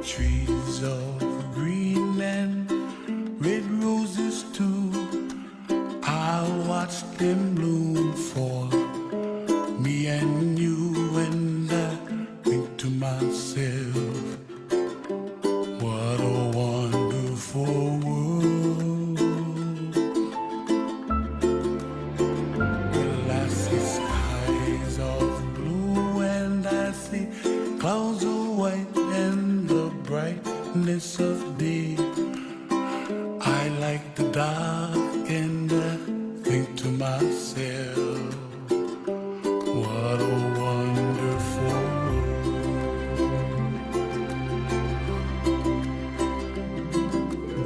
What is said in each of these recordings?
Trees of green and red roses too, I watch them bloom for me and you, and I think to myself, what a wonderful world. Well, I see skies of blue and I see clouds of white and the brightness of day. I like the dark and I think to myself, what a wonderful world.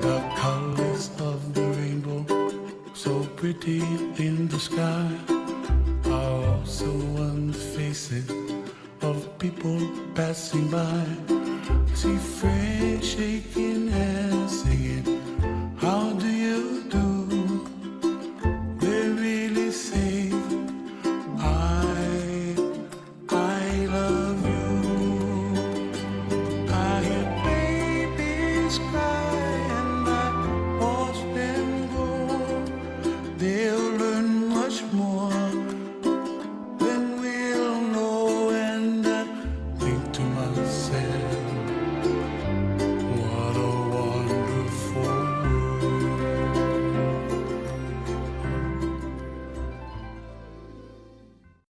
The colors of the rainbow, so pretty in the sky, are also on the faces of people passing by. See friends shaking hands, singing